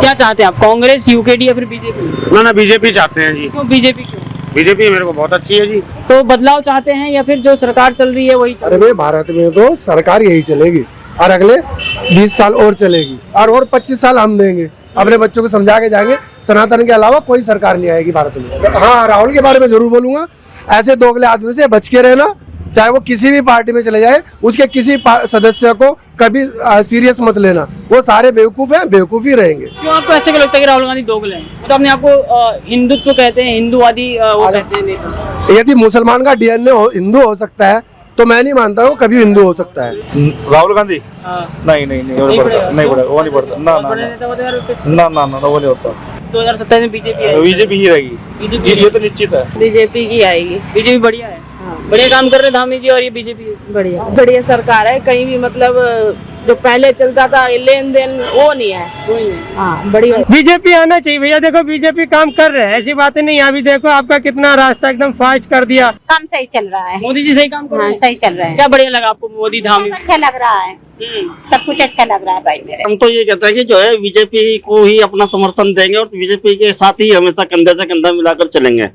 क्या चाहते हैं आप, कांग्रेस, यूकेडी या फिर बीजेपी? ना बीजेपी चाहते हैं जी। क्यों बीजेपी क्यों? बीजेपी मेरे को बहुत अच्छी है जी। तो बदलाव चाहते हैं या फिर जो सरकार चल रही है वही अरे भाई, भारत में तो सरकार यही चलेगी और अगले 20 साल और चलेगी और 25 साल हम देंगे। अपने बच्चों को समझा के जाएंगे, सनातन के अलावा कोई सरकार नहीं आएगी भारत में। हाँ, राहुल के बारे में जरूर बोलूंगा, ऐसे दोगले आदमी से बच के रहना। चाहे वो किसी भी पार्टी में चले जाए, उसके किसी सदस्य को कभी सीरियस मत लेना। वो सारे बेवकूफ हैं, बेवकूफ ही रहेंगे। क्यों आपको ऐसे क्यों लगता है कि राहुल गांधी दोगले हैं? तो अपने आपको हिंदुत्व कहते हैं, हिंदुवादी वो कहते हैं नेता। यदि मुसलमान का डीएनए हिंदू हो सकता है तो मैं नहीं मानता हूँ कभी हिंदू हो सकता है। राहुल गांधी नहीं पड़ेगा, वो नहीं पड़ता। ना वो नहीं होता। 2027 में बीजेपी ही रहेगी, ये तो निश्चित है। बीजेपी की आएगी। बीजेपी बढ़िया है, बढ़िया काम कर रहे धामी जी, और ये बीजेपी बढ़िया सरकार है। कहीं भी मतलब जो पहले चलता था लेन देन वो नहीं है। हाँ, बढ़िया। बीजेपी आना चाहिए भैया। देखो बीजेपी काम कर रहे हैं, ऐसी बातें नहीं। अभी देखो आपका कितना रास्ता एकदम फास्ट कर दिया। काम सही चल रहा है। मोदी जी सही काम कर रहे हैं। सही चल रहा है। क्या बढ़िया लगा आपको मोदी धामी? अच्छा लग रहा है, सब कुछ अच्छा लग रहा है भाई मेरे। हम तो ये कहते हैं कि जो है बीजेपी को ही अपना समर्थन देंगे और बीजेपी के साथ ही हमेशा कंधे से कंधा मिलाकर चलेंगे।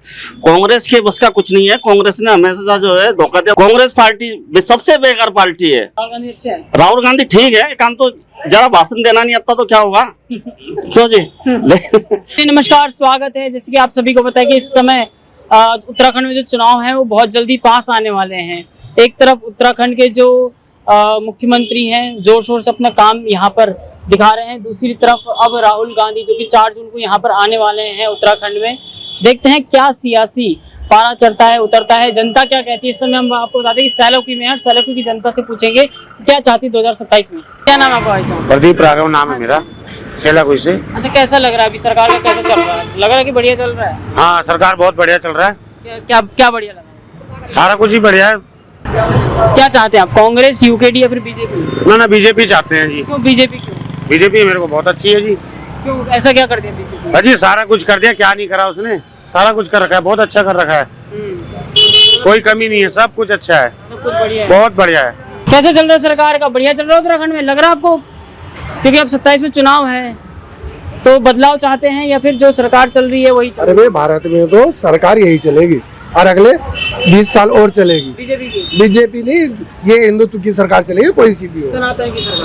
कांग्रेस के बस का कुछ नहीं है। कांग्रेस ने हमेशा जो है धोखा दिया। कांग्रेस पार्टी सबसे बेकार पार्टी है। राहुल गांधी अच्छा है। राहुल गांधी ठीक है, काम तो जरा भाषण देना नहीं आता तो क्या होगा। क्यों जी। नमस्कार, स्वागत है। जैसे कि आप सभी को पता है कि इस समय उत्तराखंड में जो चुनाव है वो बहुत जल्दी पास आने वाले हैं। एक तरफ उत्तराखंड के जो मुख्यमंत्री हैं जोर शोर से अपना काम यहाँ पर दिखा रहे हैं, दूसरी तरफ अब राहुल गांधी जो कि 4 जून को यहाँ पर आने वाले हैं उत्तराखंड में। देखते हैं क्या सियासी पारा चढ़ता है उतरता है, जनता क्या कहती है। इस समय हम आपको बताते हैं कि सैलाकुई में है, सैलाकुई की जनता से पूछेंगे क्या चाहती है 2027 में। क्या नाम है आपका भाई साहब? प्रदीप राघव नाम है मेरा, सैलाकुई से। अच्छा, कैसा लग रहा है अभी सरकार का, कैसा चल रहा है? लग रहा है कि बढ़िया चल रहा है? हाँ, सरकार बहुत बढ़िया चल रहा है। क्या बढ़िया लग रहा है? सारा कुछ ही बढ़िया है। क्या चाहते हैं आप, कांग्रेस, यूकेडी या फिर बीजेपी? ना बीजेपी चाहते हैं जी। क्यों बीजेपी क्यों? बीजेपी मेरे को बहुत अच्छी है जी। क्यों ऐसा क्या कर दिया बीजेपी? अजी सारा कुछ कर दिया, क्या नहीं करा उसने। सारा कुछ कर रखा है, बहुत अच्छा कर रखा है। कोई कमी नहीं है, सब कुछ अच्छा है, सब कुछ बढ़िया है, बहुत बढ़िया है। कैसे चल रहा है सरकार का? बढ़िया चल रहा है उत्तराखंड में, लग रहा है आपको? क्योंकि अब 27 में चुनाव है, तो बदलाव चाहते हैं या फिर जो सरकार चल रही है वही? अरे भाई, भारत में तो सरकार यही चलेगी और अगले 20 साल और चलेगी। बीजेपी नहीं, ये हिंदुत्व की सरकार चलेगी, कोई सी भी हो।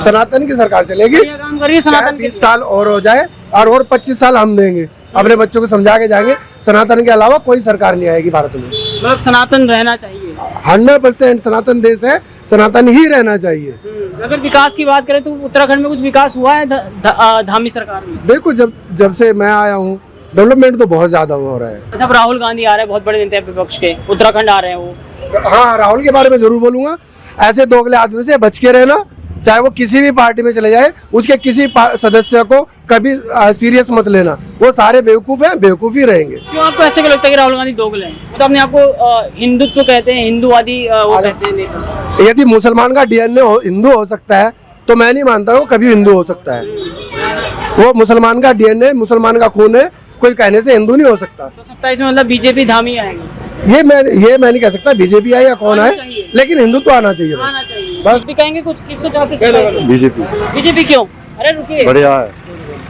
सनातन की सरकार चलेगी। काम कर रही है सनातन। 20 साल और हो जाए और 25 साल हम देंगे। अपने बच्चों को समझा के जाएंगे, सनातन के अलावा कोई सरकार नहीं आएगी भारत में। मतलब सनातन रहना चाहिए। 100% सनातन देश है, सनातन ही रहना चाहिए। अगर विकास की बात करें तो उत्तराखंड में कुछ विकास हुआ है धामी सरकार में? देखो, जब से मैं आया हूँ डेवलपमेंट तो बहुत ज्यादा हो रहा है। अच्छा, राहुल गांधी आ रहे हैं, बहुत बड़े नेता विपक्ष के, उत्तराखंड आ रहे हैं वो। हाँ, राहुल के बारे में जरूर बोलूंगा, ऐसे दोगले आदमी से बच के रहना। चाहे वो किसी भी पार्टी में चले जाए, उसके किसी सदस्य को कभी सीरियस मत लेना। वो सारे बेवकूफ हैं, बेवकूफ ही रहेंगे। क्यों आपको ऐसे क्यों लगता है कि राहुल गांधी दोगले हैं? तो अपने आपको हिंदुत्व कहते हैं, हिंदुवादी वो कहते हैं नेता। यदि मुसलमान का डीएनए हिंदू हो सकता है तो मैं नहीं मानता हूँ कभी हिंदू हो सकता है। वो मुसलमान का डीएनए, मुसलमान का खून है, कोई कहने से हिंदू नहीं हो सकता। तो 27 में मतलब बीजेपी धामी आएगी? ये मैं नहीं कह सकता बीजेपी आए या कौन आए, लेकिन हिंदुत्व आना चाहिए बस। भी कहेंगे कुछ, किसको चाहते हैं? बीजेपी क्यों? अरे रुकिए, बढ़िया है।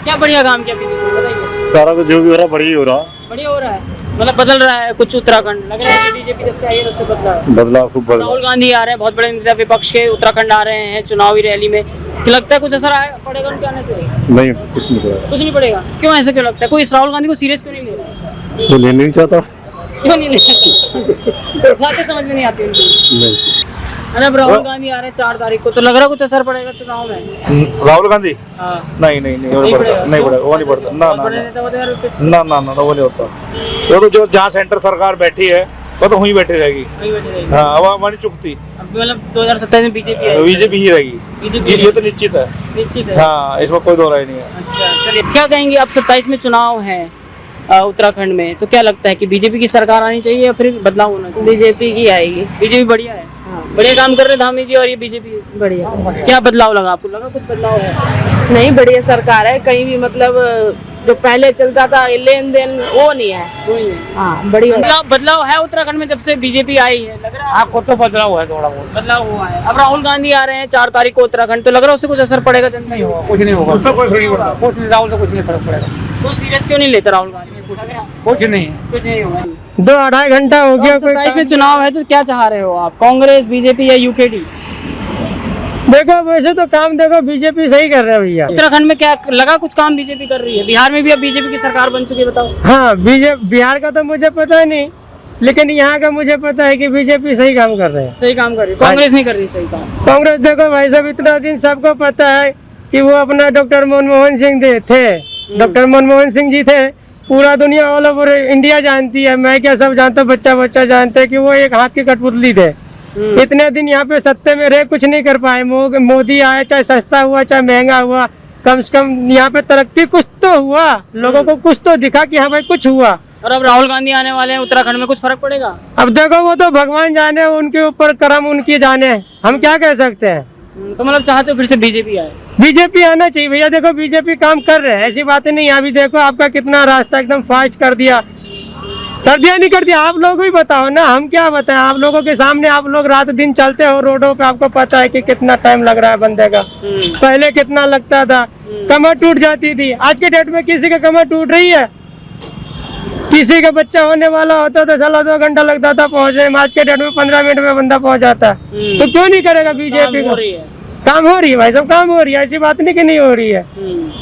क्या बढ़िया काम किया बीजेपी, बताइए। सारा कुछ जो भी हो रहा है बढ़िया हो रहा है। बढ़िया हो रहा है, मतलब बदल रहा है कुछ उत्तराखंड। लग रहा है कि बीजेपी जब से आई है तब से बदलाव खूब बदला। राहुल गांधी आ रहे हैं, बहुत बड़े नेता विपक्ष के, उत्तराखंड आ रहे हैं चुनावी रैली में। लगता है कुछ असर पड़ेगा उनके आने से? नहीं, कुछ नहीं पड़ेगा। कुछ नहीं पड़ेगा? क्यों ऐसा क्यों लगता है? कोई इस राहुल गांधी को सीरियस क्यों नहीं ले रहा? तो लेने नहीं चाहता। क्यों नहीं ले रहा? बातें समझ में नहीं आती उनकी। नहीं। मतलब राहुल गांधी आ रहे हैं 4 तारीख को, तो लग रहा कुछ असर पड़ेगा चुनाव में? राहुल गांधी नहीं वो नहीं पड़ेगा, वो नहीं पड़ता। ना वो नहीं होता। वो तो जो जहाँ सेंटर सरकार बैठी है वो तो वहीं बैठी रहेगी। हाँ, अब नहीं चुकती। मतलब 2027 में बीजेपी ही रहेगी, ये तो निश्चित है। हाँ, इसमें कोई दो राय नहीं है। अच्छा, चलिए, क्या कहेंगे? अब 27 में चुनाव है उत्तराखंड में, तो क्या लगता है कि बीजेपी की सरकार आनी चाहिए या फिर बदलाव होना चाहिए? बीजेपी की आएगी। बीजेपी बढ़िया है, बढ़िया काम कर रहे धामी जी, और ये बीजेपी बढ़िया। क्या बदलाव लगा आपको? लगा कुछ बदलाव है? नहीं, बढ़िया सरकार है। कहीं भी मतलब जो पहले चलता था लेन देन वो नहीं है। हाँ बढ़िया बदलाव है उत्तराखंड में जब से बीजेपी आई है, लग रहा है आपको तो बदलाव है, थोड़ा बहुत बदलाव हुआ है। अब राहुल गांधी आ रहे हैं 4 तारीख को उत्तराखंड, तो लग रहा है उससे कुछ असर पड़ेगा जनता? नहीं होगा, कुछ नहीं होगा, उससे कोई फर्क नहीं पड़ता, कुछ नहीं, राहुल से कुछ नहीं फर्क पड़ेगा, तो सीरियस क्यों नहीं लेते राहुल गांधी? कुछ नहीं है। कुछ नहीं होगा। 2-2.5 घंटा हो गया। कोई 27 में चुनाव है, तो क्या चाह रहे हो आप, कांग्रेस, बीजेपी या यूकेडी? देखो वैसे तो काम देखो बीजेपी सही कर रहा है भैया। उत्तराखंड में क्या लगा कुछ काम बीजेपी कर रही है? बिहार में भी अब बीजेपी की सरकार बन चुकी है, बताओ। हाँ बिहार का तो मुझे पता नहीं, लेकिन यहाँ का मुझे पता है कि बीजेपी सही काम कर रहे हैं। सही काम कर रही है, कांग्रेस नहीं कर रही सही काम। कांग्रेस देखो भाई साहब, इतना दिन सबको पता है कि वो अपना डॉक्टर मनमोहन सिंह थे, डॉक्टर मनमोहन सिंह जी थे, पूरा दुनिया ऑल ओवर इंडिया जानती है, मैं क्या सब जानता हूँ, बच्चा बच्चा जानते हैं कि वो एक हाथ की कठपुतली थे। इतने दिन यहाँ पे सत्ते में रहे, कुछ नहीं कर पाए। मोदी आया, चाहे सस्ता हुआ चाहे महंगा हुआ, कम से कम यहाँ पे तरक्की कुछ तो हुआ, लोगों को कुछ तो दिखा कि हाँ भाई कुछ हुआ। और अब राहुल गांधी आने वाले हैं उत्तराखंड में, कुछ फर्क पड़ेगा? अब देखो वो तो भगवान जाने, उनके ऊपर कर्म उनकी जाने, हम क्या कह सकते हैं। तो मतलब चाहते हो फिर से बीजेपी आए? बीजेपी आना चाहिए भैया, देखो बीजेपी काम कर रहे हैं, ऐसी बातें नहीं। अभी देखो आपका कितना रास्ता एकदम फास्ट कर दिया नहीं कर दिया, आप लोग ही बताओ ना, हम क्या बताएं। आप लोगों के सामने, आप लोग रात दिन चलते हो रोडों पे, आपको पता है कि कितना टाइम लग रहा है बंदे का। पहले कितना लगता था, कमर टूट जाती थी। आज के डेट में किसी का कमर टूट रही है? किसी का बच्चा होने वाला होता तो साला 2 घंटा लगता था पहुंचने में, आज के डेट में 15 मिनट में बंदा पहुंच जाता है। तो क्यों नहीं करेगा बीजेपी का? काम हो रही है भाई साहब, काम हो रही है, ऐसी बात नहीं कि नहीं हो रही है।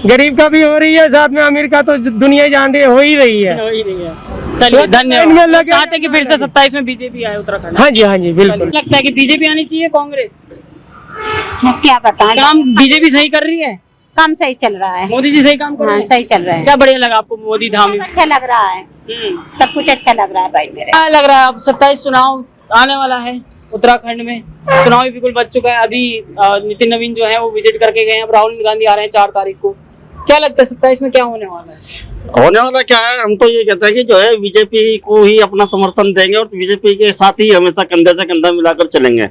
गरीब का भी हो रही है, साथ में अमीर का तो दुनिया ही जान रही है, हो ही रही है। चलिए धन्यवाद। चाहते चाहते कि फिर से 27 में बीजेपी आए उत्तराखंड? हाँ जी बिल्कुल। लगता है कि बीजेपी आनी चाहिए, कांग्रेस? अब क्या बताएं, काम बीजेपी सही कर रही है, काम सही चल रहा है। मोदी जी सही काम कर रहे हाँ हैं? सही चल रहा है। क्या बढ़िया लगा आपको मोदी धाम? सब अच्छा लग रहा है, सब कुछ अच्छा लग रहा है भाई मेरे। क्या लग रहा है? अब 27 चुनाव आने वाला है उत्तराखंड में, चुनाव भी बिल्कुल बच चुका है। अभी नितिन नवीन जो है वो विजिट करके गए हैं, अब राहुल गांधी आ रहे हैं 4 तारीख को। क्या लगता है 27 में क्या होने वाला है? होने वाला क्या है, हम तो ये कहते हैं कि जो है बीजेपी को ही अपना समर्थन देंगे और बीजेपी के साथ ही हमेशा कंधे से कंधा मिलाकर चलेंगे।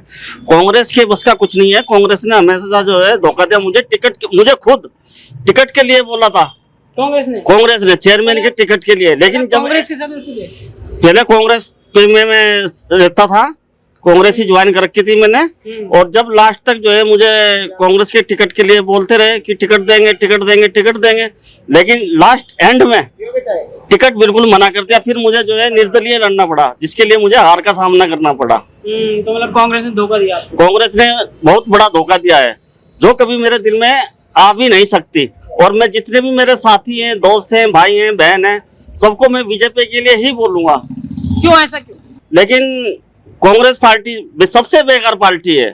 कांग्रेस के बस का कुछ नहीं है। कांग्रेस ने हमेशा जो है धोखा दिया। मुझे खुद टिकट के लिए बोला था कांग्रेस ने चेयरमैन के टिकट के लिए, लेकिन कांग्रेस के सदस्य पहले कांग्रेस में मैं रहता था, कांग्रेस ही ज्वाइन कर रखी थी मैंने। और जब लास्ट तक जो है मुझे कांग्रेस के टिकट के लिए बोलते रहे कि टिकट देंगे टिकट देंगे टिकट देंगे, लेकिन लास्ट एंड में टिकट बिल्कुल मना कर दिया। फिर मुझे जो है निर्दलीय लड़ना पड़ा, जिसके लिए मुझे हार का सामना करना पड़ा। तो मतलब कांग्रेस ने धोखा दिया? कांग्रेस ने बहुत बड़ा धोखा दिया है, जो कभी मेरे दिल में आ भी नहीं सकती। और मैं जितने भी मेरे साथी हैं, दोस्त हैं, भाई हैं, बहन हैं, सबको मैं बीजेपी के लिए ही बोलूंगा। क्यों ऐसा क्यों? लेकिन कांग्रेस पार्टी सबसे बेकार पार्टी है।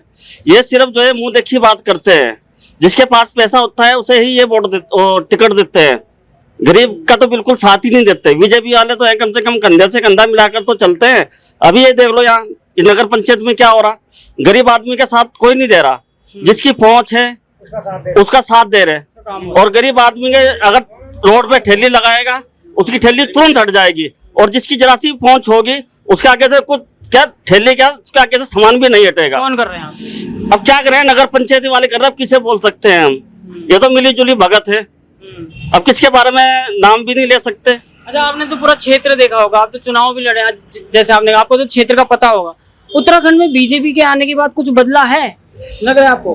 ये सिर्फ जो है मुंह देखी बात करते हैं, जिसके पास पैसा होता है उसे ही ये टिकट देते हैं। गरीब का तो बिल्कुल साथ ही नहीं देते। बीजेपी वाले तो है कम से कम कंधे से कंधा मिलाकर तो चलते हैं। अभी ये देख लो यहाँ नगर पंचायत में क्या हो रहा, गरीब आदमी के साथ कोई नहीं दे रहा, जिसकी पहुंच है उसका साथ दे रहे। और गरीब आदमी के अगर रोड पे ठेली लगाएगा, उसकी ठेली तुरंत हट जाएगी, और जिसकी जरा सी पहुंच होगी उसके आगे से कुछ क्या ठेले क्या उसके आगे से सामान भी नहीं हटेगा। कौन कर रहे हैं? अब क्या कर रहे हैं? नगर पंचायती वाले कर रहे हैं। अब किसे बोल सकते हैं हम? ये तो मिली जुली भगत है। अब किसके बारे में नाम भी नहीं ले सकते। अच्छा, आपने तो पूरा क्षेत्र देखा होगा, आप तो चुनाव भी लड़े, जैसे आपने कहा, आपको तो क्षेत्र का पता होगा। उत्तराखंड में बीजेपी के आने के बाद कुछ बदला है, लग रहा है आपको?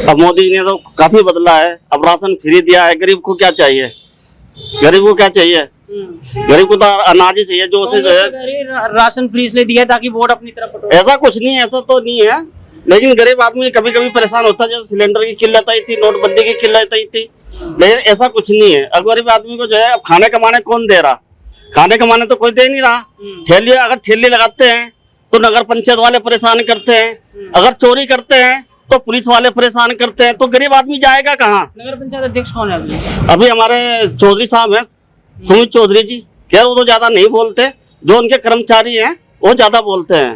अब मोदी ने तो काफी बदला है। अब राशन फ्री दिया है। गरीब को क्या चाहिए? गरीब को क्या चाहिए? गरीब को तो अनाज ही चाहिए, जो उसे जो है राशन फ्री इसलिए दिया ताकि वोट अपनी तरफ बटोरे। ऐसा कुछ नहीं है, ऐसा तो नहीं है। लेकिन गरीब आदमी कभी कभी परेशान होता है, जैसे सिलेंडर की किल्लत आई थी, नोटबंदी की किल्लत आई थी, लेकिन ऐसा कुछ नहीं है। अब गरीब आदमी को जो है अब खाने कमाने कौन दे रहा? खाने कमाने तो कोई दे नहीं रहा। अगर ठेली लगाते हैं तो नगर पंचायत वाले परेशान करते हैं, अगर चोरी करते हैं तो पुलिस वाले परेशान करते हैं, तो गरीब आदमी जाएगा कहाँ? नगर पंचायत अध्यक्ष कौन है अभी हमारे चौधरी साहब हैं, सुमित चौधरी जी। खैर वो तो ज्यादा नहीं बोलते, जो उनके कर्मचारी हैं वो ज्यादा बोलते हैं,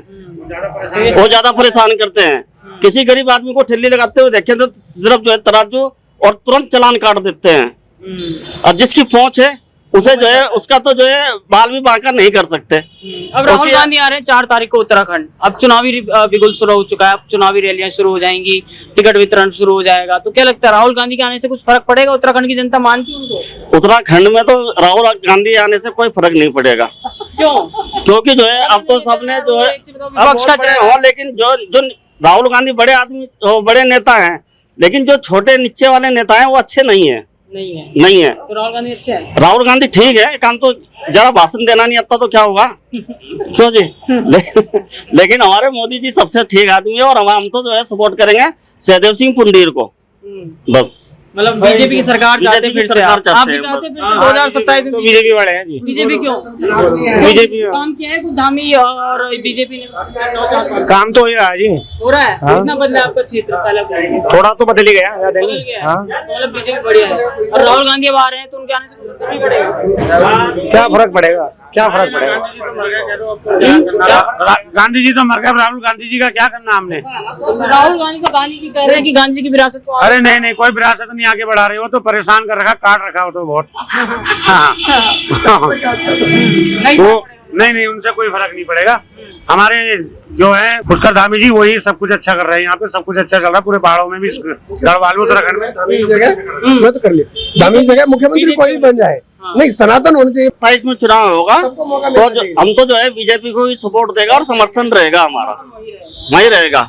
वो ज्यादा परेशान करते हैं। किसी गरीब आदमी को ठेली लगाते हुए देखें तो सिर्फ जो है तराजू और तुरंत चालान काट देते हैं। और जिसकी पहुंच है उसे जो है उसका तो जो है बाल भी बांका नहीं कर सकते। अब राहुल गांधी आ रहे हैं 4 तारीख को उत्तराखंड। अब चुनावी बिगुल शुरू हो चुका है, अब चुनावी रैलियां शुरू हो जाएंगी, टिकट वितरण शुरू हो जाएगा। तो क्या लगता है राहुल गांधी के आने से कुछ फर्क पड़ेगा? उत्तराखंड की जनता मानती है उनको? उत्तराखंड में तो राहुल गांधी आने से कोई फर्क नहीं पड़ेगा। क्यों? क्योंकि जो है अब तो सबने जो है विपक्ष का चेहरा हो, लेकिन जो राहुल गांधी बड़े आदमी बड़े नेता हैं, लेकिन जो छोटे नीचे वाले नेता हैं वो अच्छे नहीं है। नहीं है। तो राहुल गांधी अच्छे हैं? राहुल गांधी ठीक है, काम तो जरा भाषण देना नहीं आता तो क्या होगा। क्यों जी? लेकिन हमारे मोदी जी सबसे ठीक आदमी है और हम तो जो है सपोर्ट करेंगे सहदेव सिंह पुंडीर को। बस मतलब बीजेपी की सरकार चाहते बीजेपी की फिर से सरकार आप चाहते भी हैं, चाहते बस। फिर से 2027 में बीजेपी वाले हैं जी। बीजेपी क्यों? बीजेपी काम किया है कुछ धामी और बीजेपी ने काम तो हो ही रहा है जी, हो रहा है। कितना बदला आपका क्षेत्र साला थोड़ा तो बदल ही गया, ज्यादा बदल नहीं। गया है। तो मतलब बीजेपी बढ़िया है और राहुल गांधी अब आ रहे हैं तो उनके आने से कुछ असर नहीं पड़ेगा। क्या फर्क पड़ेगा? क्या फर्क पड़ेगा? गांधी जी तो मर गए, राहुल गांधी जी का क्या करना हमने? राहुल गांधी को गांधी जी कह रहे हैं कि गांधी जी की विरासत को अरे नहीं, कोई विरासत नहीं आगे बढ़ा रहे हो, तो परेशान कर रखा, काट रखा हो तो बहुत। हाँ। वो नहीं, उनसे कोई फर्क नहीं पड़ेगा। हमारे जो है पुष्कर धामी जी वही सब कुछ अच्छा कर रहे हैं। यहाँ पे सब कुछ अच्छा चल रहा है, पूरे पहाड़ों में भी, गढ़वाल उत्तराखंड में। धामी की जगह मैं तो कर लिया, धामी की जगह मुख्यमंत्री कोई बन जाए, नहीं सनातन होना चाहिए। 27 में चुनाव होगा सबको मौका तो मिलना चाहिए। हम तो जो है बीजेपी को ही सपोर्ट देगा और समर्थन रहेगा हमारा, वही रहेगा।